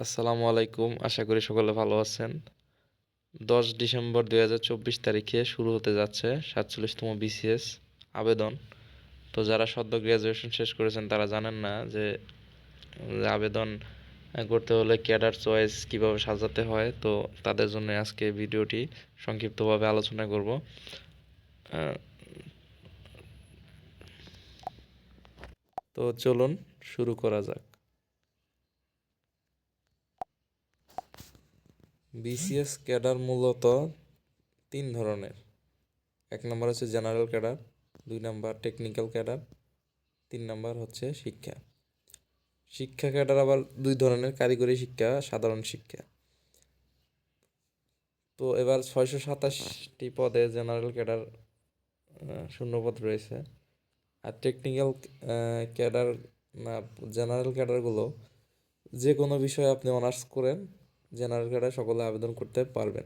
আসসালামু আলাইকুম, আশা করি সকলে ভালো আছেন। 10 ডিসেম্বর 2024 তারিখে শুরু হতে যাচ্ছে 47তম বিসিএস আবেদন। তো যারা সদ্য গ্র্যাজুয়েশন শেষ করেছেন তারা জানেন না যে আবেদন করতে হলে ক্যাডার চয়েস কিভাবে সাজাতে হয়। তো তাদের জন্য আজকে ভিডিওটি সংক্ষিপ্তভাবে আলোচনা করব। তো চলুন শুরু করা যাক। বিসিএস ক্যাডার মূলত 3 ধরনের। 1 নম্বর হচ্ছে জেনারেল ক্যাডার, 2 নম্বর টেকনিক্যাল ক্যাডার, 3 নম্বর হচ্ছে শিক্ষা। শিক্ষা ক্যাডার আবার 2 ধরনের, কারিগরি শিক্ষা, সাধারণ শিক্ষা। তো এবার 627টি পদে জেনারেল ক্যাডার শূন্যপদ রয়েছে। আর টেকনিক্যাল ক্যাডার না, জেনারেল ক্যাডারগুলো যে কোনো বিষয়ে আপনি অনার্স করেন, জেনারেল ক্যাডার সকলে আবেদন করতে পারবেন।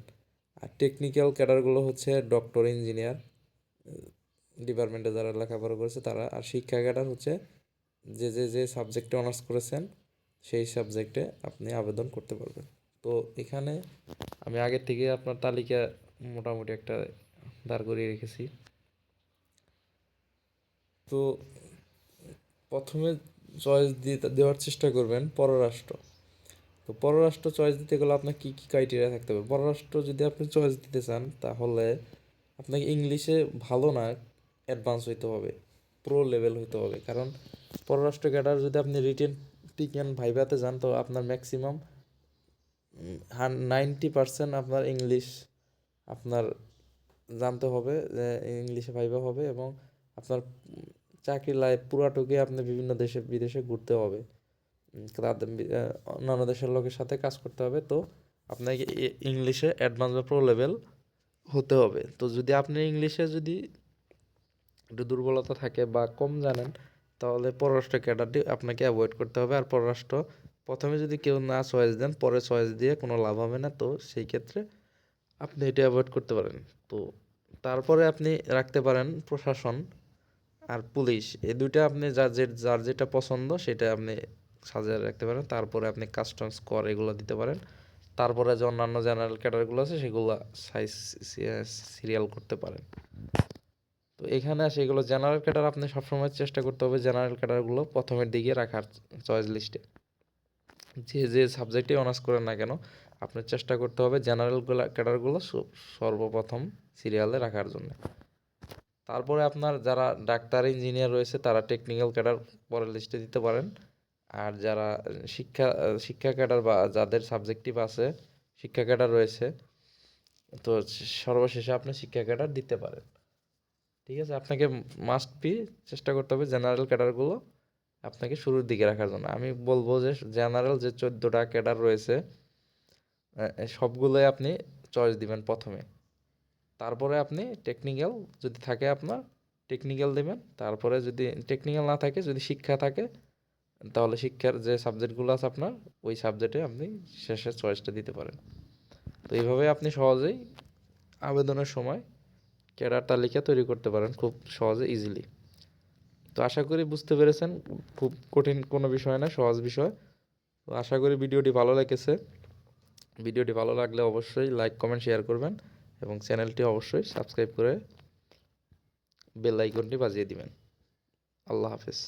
আর টেকনিক্যাল ক্যাডারগুলো হচ্ছে ডক্টর, ইঞ্জিনিয়ার ডিপার্টমেন্টে যারা লেখাপড়া করেছে তারা। আর শিক্ষা ক্যাডার হচ্ছে যে সাবজেক্টে অনার্স করেছেন সেই সাবজেক্টে আপনি আবেদন করতে পারবেন। তো এখানে আমি আগের থেকে আপনার তালিকা মোটামুটি একটা দাঁড় করিয়ে রেখেছি। তো প্রথমে চয়েস দেওয়ার চেষ্টা করবেন পররাষ্ট্র। তো পররাষ্ট্র চয়েস দিতে গেলে আপনার কী কী ক্রাইটেরিয়া থাকতে হবে? পররাষ্ট্র যদি আপনি চয়েস দিতে চান তাহলে আপনাকে ইংলিশে ভালো না, অ্যাডভান্স হইতে হবে, প্রো লেভেল হইতে হবে। কারণ পররাষ্ট্র ক্যাডার যদি আপনি রিটেন টিকেন ভাইভাতে যান তো আপনার ম্যাক্সিমাম 90% আপনার ইংলিশ আপনার জানতে হবে, ইংলিশে ভাইভা হবে, এবং আপনার চাকরি লাইফ পুরাটুকুই আপনি বিভিন্ন দেশে বিদেশে ঘুরতে হবে, তাদের অন্যান্য দেশের লোকের সাথে কাজ করতে হবে। তো আপনাকে ইংলিশে অ্যাডভান্স বা প্রো লেভেল হতে হবে। তো যদি আপনি ইংলিশে যদি একটু দুর্বলতা থাকে বা কম জানেন তাহলে পররাষ্ট্র ক্যাডারটি আপনাকে অ্যাভয়েড করতে হবে। আর পররাষ্ট্র প্রথমে যদি কেউ না চয়েস দেন পরে চয়েস দিয়ে কোনো লাভ হবে না। তো সেই ক্ষেত্রে আপনি এটা অ্যাভয়েড করতে পারেন। তো তারপরে আপনি রাখতে পারেন প্রশাসন আর পুলিশ, এই দুইটা আপনি যার যেটা পছন্দ সেটা আপনি সাজিয়ে রাখতে পারেন। তারপরে আপনি কাস্টমস কর এগুলো দিতে পারেন। তারপরে যে অন্যান্য জেনারেল ক্যাডারগুলো আছে সেগুলো সাইজ সিরিয়াল করতে পারেন। তো এখানে আসে এগুলো জেনারেল ক্যাডার আপনি সবসময় চেষ্টা করতে হবে জেনারেল ক্যাডারগুলো প্রথমের দিকে রাখার চয়েস লিস্টে। যে সাবজেক্টে অনার্স করেন না কেন আপনার চেষ্টা করতে হবে জেনারেল ক্যাডারগুলো সর্বপ্রথম সিরিয়ালে রাখার জন্য। তারপরে আপনার যারা ডাক্তার, ইঞ্জিনিয়ার রয়েছে তারা টেকনিক্যাল ক্যাডার পরের লিস্টে দিতে পারেন। আর যারা শিক্ষা ক্যাডার বা যাদের সাবজেক্টিভ আছে, শিক্ষা ক্যাডার রয়েছে, তো সর্বশেষে আপনি শিক্ষা ক্যাডার দিতে পারেন। ঠিক আছে, আপনাকে মাস্ট বি চেষ্টা করতে হবে জেনারেল ক্যাডারগুলো আপনাকে শুরুর দিকে রাখার জন্য। আমি বলবো যে জেনারেল যে 14টা ক্যাডার রয়েছে সবগুলোই আপনি চয়েস দিবেন প্রথমে। তারপরে আপনি টেকনিক্যাল যদি থাকে আপনার টেকনিক্যাল দেবেন। তারপরে যদি টেকনিক্যাল না থাকে, যদি শিক্ষা থাকে তাহলে শিক্ষার যে সাবজেক্টগুলো আছে আপনার ওই সাবজেক্টে আপনি শেষে চয়েসটা দিতে পারেন। তো এইভাবে আপনি সহজেই আবেদনের সময় ক্যাডার তালিকা তৈরি করতে পারেন খুব সহজে, ইজিলি। তো আশা করি বুঝতে পেরেছেন, খুব কঠিন কোনো বিষয় না, সহজ বিষয়। তো আশা করি ভিডিওটি ভালো লেগেছে। ভিডিওটি ভালো লাগলে অবশ্যই লাইক, কমেন্ট, শেয়ার করবেন এবং চ্যানেলটি অবশ্যই সাবস্ক্রাইব করে বেল আইকনটি বাজিয়ে দিবেন। আল্লাহ হাফেজ।